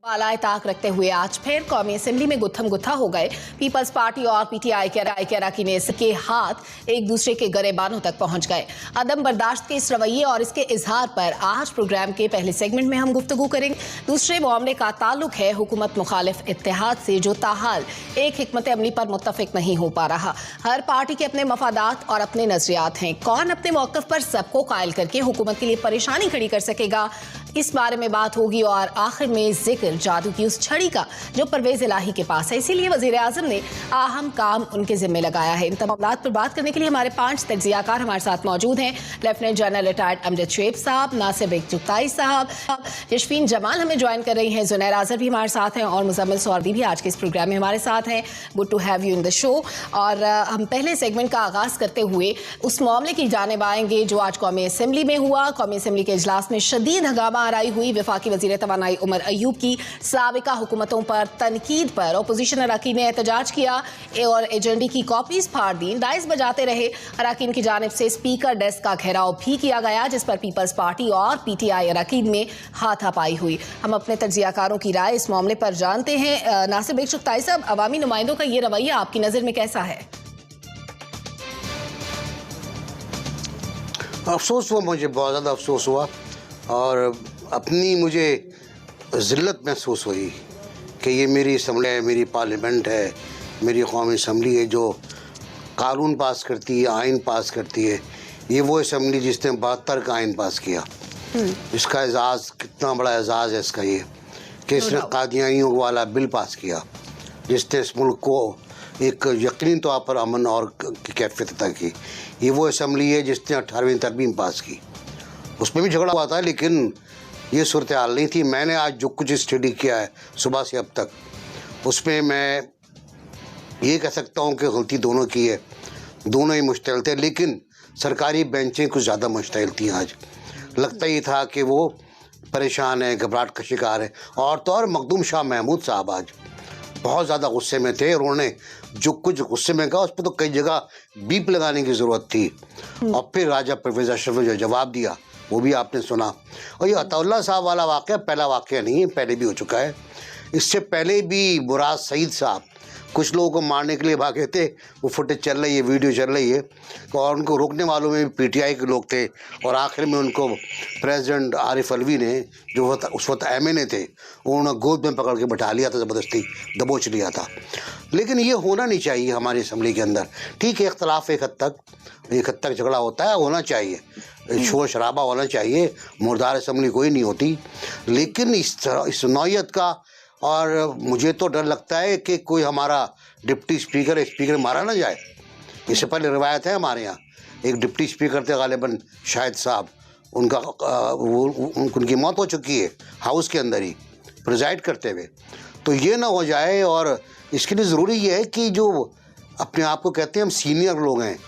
बालाए ताक रखते हुए आज फिर कौमी असेंबली में गुत्थम गुत्था हो गए पीपल्स पार्टी और पीटीआई के अराकीन के हाथ एक दूसरे के गरेबानों तक पहुंच गए। अदम बर्दाश्त के इस रवैये और इसके इजहार पर आज प्रोग्राम के पहले सेगमेंट में हम गुफ्तगू करेंगे। दूसरे मामले का ताल्लुक है हुकूमत मुखालिफ इत्तेहाद से, जो ताहाल एक हिकमत अमली पर मुत्तफिक नहीं हो पा रहा। हर पार्टी के अपने मफादात और अपने नजरियात हैं। कौन अपने मौक़िफ़ पर सबको कायल करके हुकूमत के लिए परेशानी खड़ी कर सकेगा, इस बारे में बात होगी। और आखिर में जिक्र जादू की उस छड़ी का जो परवेज इलाही के पास है, इसीलिए वजीर आजम ने अहम काम उनके जिम्मे लगाया है। इन तमाम मामलात पर बात करने के लिए हमारे 5 तज्जियाकार हमारे साथ मौजूद हैं। Lieutenant general retired Amjad Shoaib साहब, नासिर चुगताई साहब, यशफीन जमाल हमें ज्वाइन कर रही हैं, जुनैर आज़र भी हमारे साथ हैं और मुजम्मिल सौरदी भी आज के इस प्रोग्राम में हमारे साथ हैं। Good to have you in the show. और हम पहले सेगमेंट का आगाज़ करते हुए उस मामले की जानिब आएंगे जो आज कौमी असेंबली में हुआ। कौमी असेंबली के इजलास में शदीद हंगामा आराई हुई। वफाकी वज़ीर तवानाई उमर अयूब की साबिका हुकूमतों पर तनकीद पर अपोजिशन अराकीन ने एहतजाज किया और एजेंडे की कॉपीज फाड़ दी। डाइस बजाते रहे। अराकीन की जानिब से स्पीकर डेस्क का घेराव भी किया गया, जिस पर पीपल्स पार्टी और पीटीआई अराकीन में हाथापाई हुई। हम अपने तज्जियाकारों की राय इस मामले पर जानते हैं। नासिर चुगताई साहब, अवामी नुमाइंदों का ये रवैया आपकी नज़र में कैसा है? अफसोस हुआ, मुझे बहुत ज़्यादा अफसोस हुआ और अपनी मुझे ज़िल्लत महसूस हुई कि ये मेरी असम्बली है, मेरी पार्लियामेंट है, मेरी कौमी असम्बली है जो कानून पास करती है, आइन पास करती है। ये वो असम्बली जिसने 72 का आइन पास किया। इसका एजाज़ कितना बड़ा एजाज़ है इसका, ये कि इसने कादियानियों वाला बिल पास किया जिसने इस मुल्क को एक यकीनी तौर पर अमन और की कैफियत अता की। ये वो असम्बली है जिसने 18वीं तरमीम पास की। उसमें भी झगड़ा हुआ था, लेकिन ये सूरत हाल नहीं थी। मैंने आज जो कुछ स्टडी किया है सुबह से अब तक, उसमें मैं ये कह सकता हूँ कि गलती दोनों की है। दोनों ही मुश्तइल थे, लेकिन सरकारी बेंचें कुछ ज़्यादा मुश्तइल थी। आज लगता ही था कि वो परेशान है, घबराहट का शिकार है। और तो और मखदूम शाह महमूद साहब आज बहुत ज़्यादा गुस्से में थे। उन्होंने जो कुछ गुस्से में कहा उस पर तो कई जगह बीप लगाने की ज़रूरत थी। और फिर राजा परवेज़ अशरफ ने जो जवाब दिया वो भी आपने सुना। और ये अताउल्लाह साहब वाला वाक़या पहला वाक़या नहीं है, पहले भी हो चुका है। इससे पहले भी मुराद सईद साहब कुछ लोगों को मारने के लिए भागे थे। वो फुटेज चल रही है, वीडियो चल रही है, और उनको रोकने वालों में भी पीटीआई के लोग थे। और आखिर में उनको प्रेसिडेंट आरिफ अलवी ने, जो उस वक्त MNA थे, उन्होंने गोद में पकड़ के बैठा लिया था, ज़बरदस्ती दबोच लिया था। लेकिन ये होना नहीं चाहिए हमारी असम्बली के अंदर। ठीक है, इख्तलाफ एक हद तक झगड़ा होता है, होना चाहिए, शोर शराबा होना चाहिए, मुर्दार असम्बली कोई नहीं होती। लेकिन इस नौयत का, और मुझे तो डर लगता है कि कोई हमारा डिप्टी स्पीकर मारा ना जाए। इससे पहले रिवायत है हमारे यहाँ, एक डिप्टी स्पीकर थे गालिबन शाहिद साहब, उनकी मौत हो चुकी है हाउस के अंदर ही प्रिजाइड करते हुए। तो ये ना हो जाए, और इसके लिए ज़रूरी ये है कि जो अपने आप को कहते हैं हम सीनियर लोग हैं,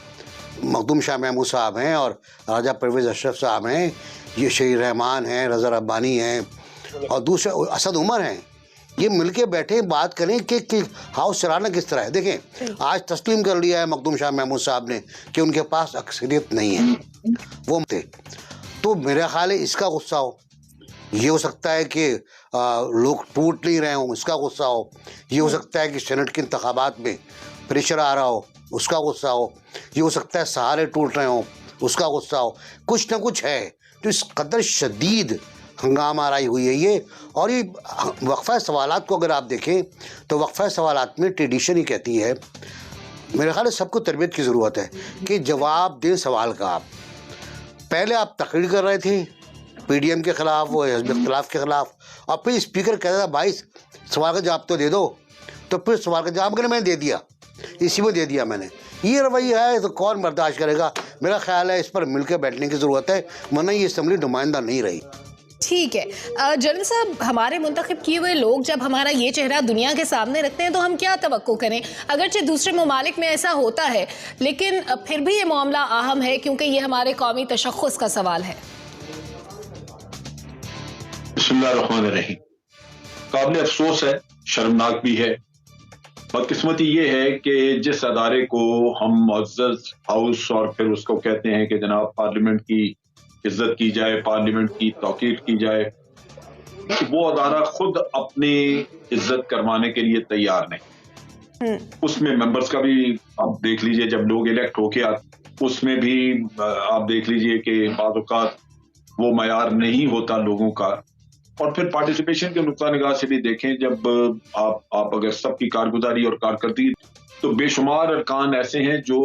मखदूम शाह महमूद साहब हैं और राजा परवेज़ अशरफ साहब हैं, ये शहीद रहमान हैं, रज़ा रब्बानी हैं, और दूसरे असद उमर हैं, ये मिलके बैठे बात करें कि हाउस चलाना किस तरह है। देखें, आज तस्लीम कर लिया है मखदूम शाह महमूद साहब ने कि उनके पास अक्सरियत नहीं है, वो थे। तो मेरा ख्याल है इसका गुस्सा हो, ये हो सकता है कि लोग टूट नहीं रहे हों, इसका गुस्सा हो। ये हो सकता है कि सेनेट के इंतखाबात में प्रेशर आ रहा हो, उसका गुस्सा हो। ये हो सकता है सहारे टूट रहे हों, उसका गुस्सा हो। कुछ ना कुछ है। तो इस कदर शदीद हंगामा आराई हुई है ये। और ये वक्फा सवालात को अगर आप देखें तो वक्फा सवालात में ट्रेडिशन ही कहती है, मेरे ख्याल है सबको तरबियत की ज़रूरत है कि जवाब दें सवाल का। आप पहले आप तकरीर कर रहे थे PDM के ख़िलाफ़, वो हिज़्ब इख्तिलाफ़ के ख़िलाफ़, और फिर स्पीकर कहता था भाई सवाल का जवाब तो दे दो, तो फिर सवाल का जवाब मैंने दे दिया, इसी में दे दिया मैंने। ये रवैया है तो कौन बर्दाश्त करेगा? मेरा ख्याल है इस पर मिलकर बैठने की ज़रूरत है, वरना ये असम्बली नुमाइंदा नहीं रही। ठीक है जनरल साहब, हमारे मुंतखब किए हुए लोग जब हमारा ये चेहरा दुनिया के सामने रखते हैं तो हम क्या तवक्को करें? अगरचे दूसरे ममालिक में ऐसा होता है, लेकिन फिर भी ये मामला अहम है क्योंकि ये हमारे कौमी तशख़्ख़ुस का सवाल है। बिस्मिल्लाहिर्रहमानिर्रहीम। काबिल अफसोस है, शर्मनाक भी है। बदकिस्मती ये है कि जिस अदारे को हम मुअज़्ज़ज़ हाउस और फिर उसको कहते हैं कि जनाब पार्लियामेंट की इज्जत की जाए, पार्लियामेंट की तौकीर की जाए, वो अदारा खुद अपनी इज्जत करवाने के लिए तैयार नहीं। उसमें मेंबर्स का भी आप देख लीजिए, जब लोग इलेक्ट होके उसमें भी आप देख लीजिए कि बाज़ औक़ात वो मयार नहीं होता लोगों का। और फिर पार्टिसिपेशन के नुक्ता निगाह से भी देखें, जब आप अगर सबकी कारगुजारी और कारकर्दगी, तो बेशुमार अरकान ऐसे हैं जो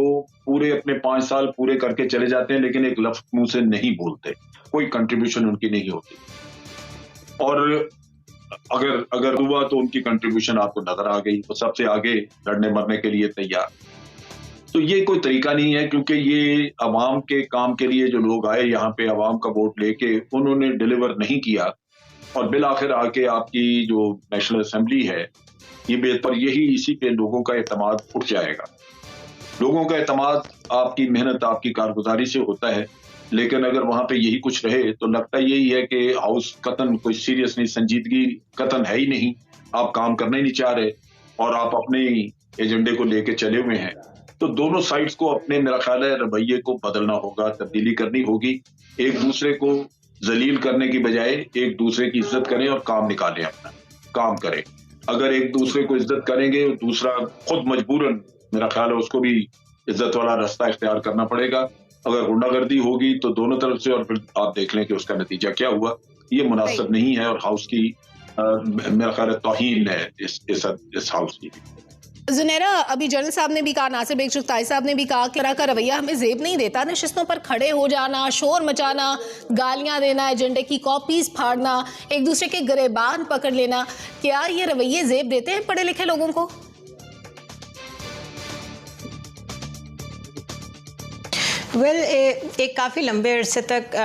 पूरे अपने 5 साल पूरे करके चले जाते हैं लेकिन एक लफ्ज़ मुंह से नहीं बोलते, कोई कंट्रीब्यूशन उनकी नहीं होती। और अगर हुआ तो उनकी कंट्रीब्यूशन आपको नजर आ गई, वो सबसे आगे लड़ने मरने के लिए तैयार। तो ये कोई तरीका नहीं है, क्योंकि ये अवाम के काम के लिए जो लोग आए यहाँ पे अवाम का वोट लेके, उन्होंने डिलीवर नहीं किया और बिल आखिर आके आपकी जो नेशनल असेंबली है, ये बेहतर यही इसी पे लोगों का एतमाद उठ जाएगा। लोगों का एतमाद आपकी मेहनत, आपकी कारगुजारी से होता है, लेकिन अगर वहां पे यही कुछ रहे तो लगता यही है कि हाउस कतन कोई सीरियस नहीं, संजीदगी कतन है ही नहीं, आप काम करना ही नहीं चाह रहे और आप अपने एजेंडे को लेके चले हुए हैं। तो दोनों साइड्स को अपने, मेरा ख्याल है, रवैये को बदलना होगा, तब्दीली करनी होगी। एक दूसरे को जलील करने की बजाय एक दूसरे की इज्जत करें और काम निकालें, अपना काम करें। अगर एक दूसरे को इज्जत करेंगे और दूसरा खुद मजबूरन, मेरा ख्याल है, उसको भी इज्जत वाला रास्ता इख्तियार करना पड़ेगा। अगर गुंडागर्दी होगी तो दोनों तरफ से, और फिर आप देख लें कि उसका नतीजा क्या हुआ। ये मुनासिब नहीं है और हाउस की मेरा ख्याल है तौहीन है इस हाउस की। जुनैरा, अभी जनरल साहब ने भी कहा, नासिर बेग चुगताई साहब ने भी कहा कि तरह का रवैया हमें जेब नहीं देता। नशिस्तों पर खड़े हो जाना, शोर मचाना, गालियां देना, एजेंडे की कॉपीज फाड़ना, एक दूसरे के गिरेबान पकड़ लेना, क्या ये रवैये जेब देते हैं पढ़े लिखे लोगों को? एक काफ़ी लंबे अरसे तक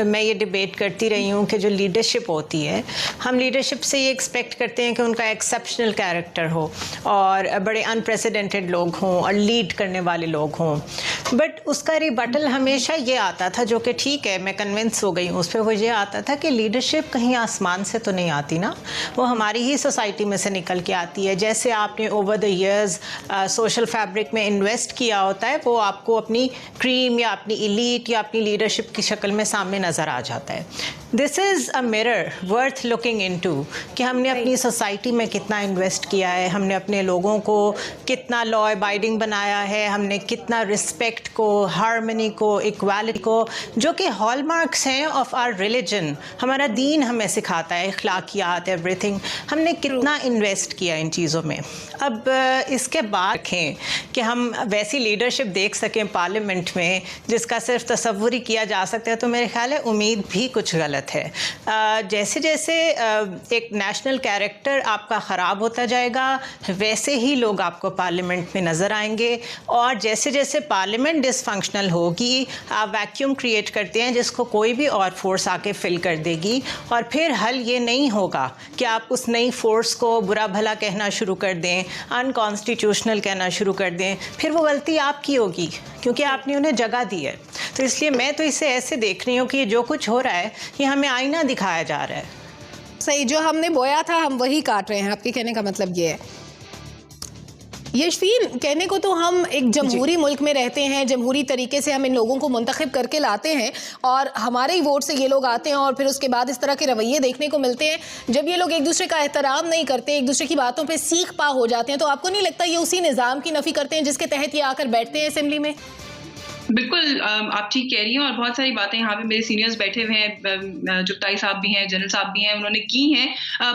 मैं ये डिबेट करती रही हूँ कि जो लीडरशिप होती है, हम लीडरशिप से ये एक्सपेक्ट करते हैं कि उनका एक्सेप्शनल कैरेक्टर हो और बड़े अनप्रेसिडेंटेड लोग हों और लीड करने वाले लोग हों। बट उसका रिबटल हमेशा ये आता था, जो कि ठीक है, मैं कन्विंस हो गई हूँ उस पर, वो ये आता था कि लीडरशिप कहीं आसमान से तो नहीं आती ना, वो हमारी ही सोसाइटी में से निकल के आती है। जैसे आपने over the years social fabric में इन्वेस्ट किया होता है, वो आपको अपनी क्रीम या अपनी इलीट या अपनी लीडरशिप की शक्ल में सामने नज़र आ जाता है। This is a mirror worth looking into कि हमने अपनी सोसाइटी में कितना इन्वेस्ट किया है, हमने अपने लोगों को कितना लॉ अबाइडिंग बनाया है, हमने कितना रिस्पेक्ट को, हार्मनी को, इक्वालिटी को, जो कि हॉलमार्क्स हैं ऑफ आवर रिलीजन, हमारा दीन हमें सिखाता है, अखलाकियात, एवरीथिंग, हमने कितना इन्वेस्ट किया इन चीज़ों में। अब इसके बाद रखें कि हम वैसी लीडरशिप देख सकें पार्लियामेंट में जिसका सिर्फ तसव्वुर ही किया जा सकता है, तो मेरे ख्याल है उम्मीद भी कुछ गलत है। जैसे जैसे एक नेशनल कैरेक्टर आपका ख़राब होता जाएगा, वैसे ही लोग आपको पार्लियामेंट में नज़र आएंगे, और जैसे जैसे पार्लियामेंट डिसफंक्शनल होगी, आप वैक्यूम क्रिएट करते हैं जिसको कोई भी और फोर्स आके फिल कर देगी, और फिर हल ये नहीं होगा कि आप उस नई फोर्स को बुरा भला कहना शुरू कर दें, अनकॉन्स्टिट्यूशनल कहना शुरू कर दें, फिर वो गलती आपकी होगी क्योंकि आपने उन्हें जगह दी है। तो इसलिए मैं तो इसे ऐसे देख रही हूँ कि जो कुछ हो रहा है ये हमें आईना दिखाया जा रहा है। सही, जो हमने बोया था हम वही काट रहे हैं, आपके कहने का मतलब ये है। यशफीन, कहने को तो हम एक जमहूरी मुल्क में रहते हैं, जमहूरी तरीके से हम इन लोगों को मुंतखब करके लाते हैं और हमारे ही वोट से ये लोग आते हैं, और फिर उसके बाद इस तरह के रवैये देखने को मिलते हैं। जब ये लोग एक दूसरे का एहतराम नहीं करते, एक दूसरे की बातों पे सीख पा हो जाते हैं, तो आपको नहीं लगता ये उसी निज़ाम की नफ़ी करते हैं जिसके तहत ये आकर बैठते हैं असेंबली में? बिल्कुल, आप ठीक कह रही हैं, और बहुत सारी बातें यहाँ पे मेरे सीनियर्स बैठे हुए हैं, चुगताई साहब भी हैं, जनरल साहब भी हैं, उन्होंने की हैं।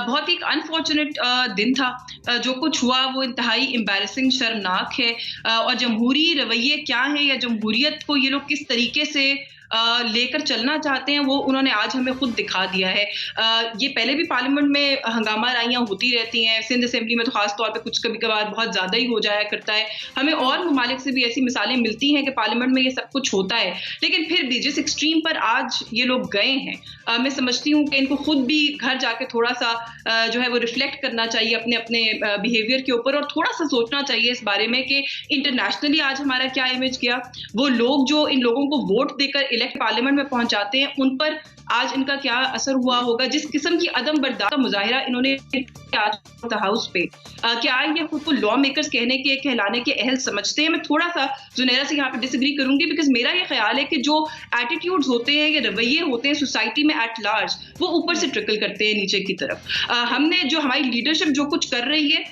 बहुत ही अनफॉर्चुनेट दिन था, जो कुछ हुआ वो इंतहाई एम्बैरेसिंग, शर्मनाक है। और जमहूरी रवैये क्या है या जमहूरियत को ये लोग किस तरीके से लेकर चलना चाहते हैं, वो उन्होंने आज हमें खुद दिखा दिया है। ये पहले भी पार्लियामेंट में हंगामा राइयाँ होती रहती हैं, सिंध असेंबली में तो खास तौर पे कुछ कभी कभार बहुत ज़्यादा ही हो जाया करता है। हमें और ममालिक से भी ऐसी मिसालें मिलती हैं कि पार्लियामेंट में ये सब कुछ होता है, लेकिन फिर भी जिस एक्सट्रीम पर आज ये लोग गए हैं, मैं समझती हूँ कि इनको खुद भी घर जाके थोड़ा सा जो है वो रिफ्लेक्ट करना चाहिए अपने अपने बिहेवियर के ऊपर, और थोड़ा सा सोचना चाहिए इस बारे में कि इंटरनेशनली आज हमारा क्या इमेज गया। वो लोग जो इन लोगों को वोट देकर इलेक्ट पार्लियामेंट में पहुंच जाते हैं उन पर आज इनका क्या असर हुआ होगा, जिस किस्म की अदम बर्दाश्त का मुजाहिरा इन्होंने आज हाउस पे, क्या ये खुद को लॉ मेकर्स कहलाने के अहल समझते हैं? मैं थोड़ा सा जुनैरा से यहाँ पे डिसएग्री करूंगी, बिकॉज मेरा ये ख्याल है कि जो एटीट्यूड्स होते हैं या रवैये होते हैं सोसाइटी में एट लार्ज, वो ऊपर से ट्रिकल करते हैं नीचे की तरफ। हमने जो हमारी लीडरशिप जो कुछ कर रही है,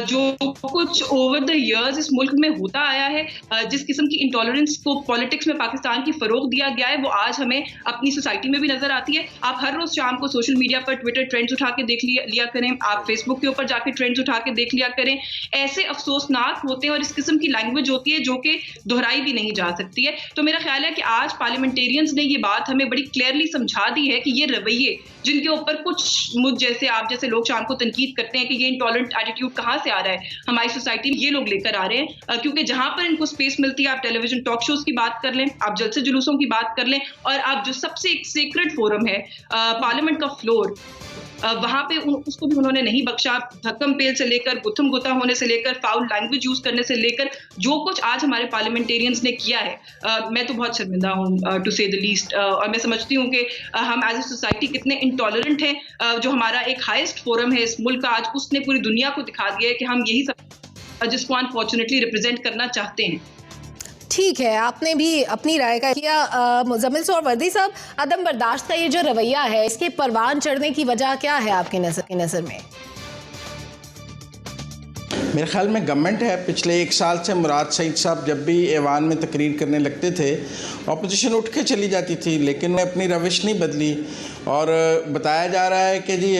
जो कुछ ओवर द इयर्स इस मुल्क में होता आया है, जिस किस्म की इंटॉलरेंस को पॉलिटिक्स में पाकिस्तान की फरोग दिया गया है, वो आज हमें अपनी सोसाइटी में भी नजर आती है। आप हर रोज शाम को सोशल मीडिया पर ट्विटर ट्रेंड्स उठा के देख लिया करें, आप फेसबुक के ऊपर जाके ट्रेंड्स उठा के देख लिया करें। ऐसे अफसोसनाक होते हैं और इस किस्म की लैंग्वेज होती है जो कि दोहराई भी नहीं जा सकती है। तो मेरा ख्याल है कि आज पार्लियामेंटेरियंस ने ये बात हमें बड़ी क्लियरली समझा दी है कि ये रवैये जिनके ऊपर कुछ मुझ जैसे आप जैसे लोग शाम को तनकीद करते हैं कि ये इंटॉलरेंट एटीट्यूड कहाँ से आ रहा है हमारी सोसाइटी में, ये लोग लेकर आ रहे हैं, क्योंकि जहां पर इनको स्पेस मिलती है, आप टेलीविजन टॉक शोज की बात कर लें, आप जलसे जुलूसों की बात कर लें, और आप जो सबसे एक सेक्रेड फोरम है पार्लियामेंट का फ्लोर, वहां पे उसको भी उन्होंने नहीं बख्शा। धक्कम पेल से लेकर गुत्थम गुत्था होने से लेकर फाउल लैंग्वेज यूज करने से लेकर जो कुछ आज हमारे पार्लियामेंटेरियंस ने किया है, मैं तो बहुत शर्मिंदा हूं टू से द लीस्ट। और मैं समझती हूं कि हम एज ए सोसाइटी कितने इंटॉलरेंट हैं। जो हमारा एक हाईएस्ट फोरम है इस मुल्क का, आज उसने पूरी दुनिया को दिखा दिया है कि हम यही सब जिसको अनफॉर्चुनेटली रिप्रेजेंट करना चाहते हैं। ठीक है, आपने भी अपनी राय का किया। मुजम्मिल और वर्दी साहब, अदम बर्दाश्त का ये जो रवैया है, इसके परवान चढ़ने की वजह क्या है आपके नज़र में? मेरे ख्याल में गवर्नमेंट है। पिछले 1 साल से मुराद सईद साहब जब भी ऐवान में तकरीर करने लगते थे, अपोजिशन उठ के चली जाती थी, लेकिन उन्हें अपनी रविश नहीं बदली। और बताया जा रहा है कि जी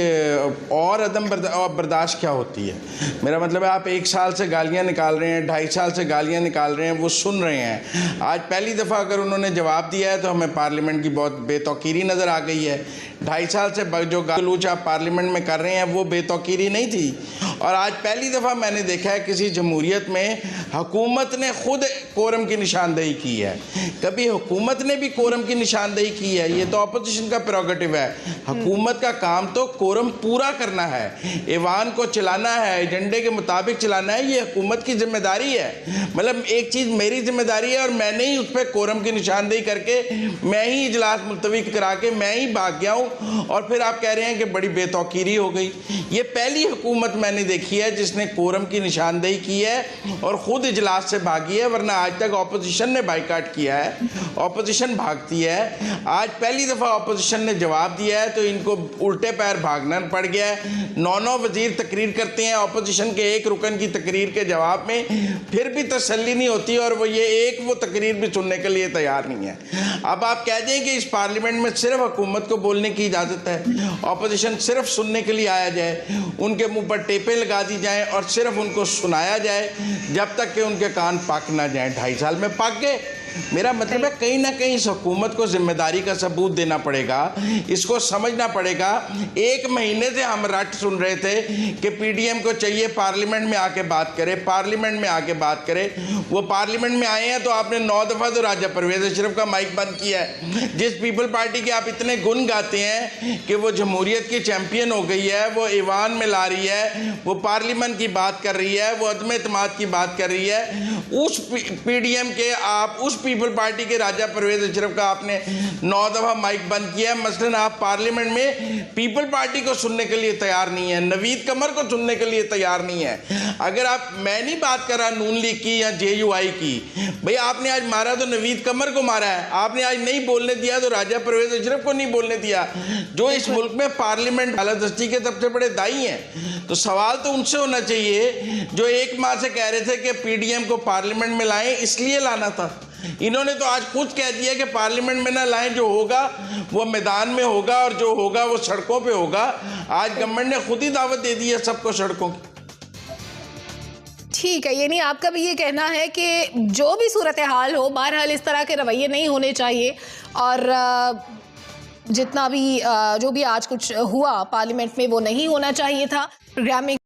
और अदम बर्दाश्त क्या होती है। मेरा मतलब है, आप 1 साल से गालियां निकाल रहे हैं, 2.5 साल से गालियां निकाल रहे हैं, वो सुन रहे हैं। आज पहली दफ़ा अगर उन्होंने जवाब दिया है तो हमें पार्लियामेंट की बहुत बेतौकीरी नज़र आ गई है। 2.5 साल से जो गालूच आप पार्लियामेंट में कर रहे हैं वो बेतौकीरी नहीं थी। और आज पहली दफ़ा मैंने देखा है किसी जमहूरियत में हुकूमत ने खुद कोरम की निशानदेही की है। कभी हुकूमत ने भी कोरम की निशानदेही की है? ये तो अपोजिशन का प्रेरोगेटिव है। हुकूमत का काम तो कोरम पूरा करना है, ऐवान को चलाना है, एजेंडे के मुताबिक चलाना है। ये हुकूमत की जिम्मेदारी है। मतलब एक चीज़ मेरी जिम्मेदारी है और मैंने ही उस पर कोरम की निशानदेही करके मैं ही इजलास मुलतवी करा के मैं ही भाग गया हूँ, और फिर आप कह रहे हैं कि बड़ी बेतौकीरी हो गई। ये पहली हुकूमत मैंने देखी है जिसने कोरम की निशानदेही की है और ख़ुद इजलास से भागी है, वरना आज तक अपोजिशन ने बाइकाट किया है, अपोजिशन भागती है। आज पहली दफ़ा अपोजिशन ने जवाब दिया है तो इनको उल्टे पैर भागना पड़ गया है। 9 वज़ीर तकरीर करते हैं अपोजिशन के एक रुकन की तकरीर के जवाब में, फिर भी तसल्ली नहीं होती और वो तकरीर भी सुनने के लिए तैयार नहीं है। अब आप कह दें कि इस पार्लियामेंट में सिर्फ हुकूमत को बोलने की इजाज़त है, अपोजिशन सिर्फ सुनने के लिए आया जाए, उनके मुंह पर टेपें लगा दी जाएं और सिर्फ उनको सुनाया जाए जब तक कि उनके कान पक ना जाएं। 2.5 साल में पक गए। मेरा मतलब है कहीं ना कहीं इस हुकूमत को जिम्मेदारी का सबूत देना पड़ेगा, इसको समझना पड़ेगा। 1 महीने से हम रट सुन रहे थे कि पीडीएम को चाहिए पार्लियामेंट में आके बात करे, पार्लियामेंट में आके बात करे। वो पार्लियामेंट में आए हैं तो आपने 9 दफ़ा तो राजा परवेज़ अशरफ का माइक बंद किया है। जिस पीपल पार्टी के आप इतने गुण गाते हैं कि वो जमहूरियत की चैंपियन हो गई है, वो ईवान में ला रही है, वो पार्लियामेंट की बात कर रही है, वो अदम एतमाद की बात कर रही है, उस पीडीएम के आप उस पीपल पार्टी के राजा परवेज़ अशरफ का आपने 9 दफ़ा माइक बंद किया है। मसलन आप पार्लियामेंट में पीपल पार्टी को सुनने के लिए तैयार नहीं है, नवीद कमर को सुनने के लिए तैयार नहीं है। अगर आप, मैं नहीं बात कर रहा नून लीग की या JUI की, भाई आपने आज मारा तो नवीद कमर को मारा है, आपने आज नहीं बोलने दिया तो राजा परवेज़ अशरफ को नहीं बोलने दिया, जो इस मुल्क में पार्लियामेंट बालादस्ती के सबसे बड़े दाई हैं। तो सवाल तो उनसे होना चाहिए जो 1 माह से कह रहे थे कि पीडीएम को पार्लियामेंट में लाएं, इसलिए लाना था। इन्होंने तो आज खुद कह दिया कि पार्लियामेंट में ना लाएं, जो होगा वो मैदान में होगा और जो होगा वो सड़कों पे होगा। आज गवर्नमेंट ने खुद ही दावत दे दी है सबको सड़कों की। ठीक है, यानी आपका भी ये कहना है कि जो भी सूरत हाल हो, बहरहाल इस तरह के रवैये नहीं होने चाहिए और जितना भी जो भी आज कुछ हुआ पार्लियामेंट में वो नहीं होना चाहिए था। प्रोग्राम में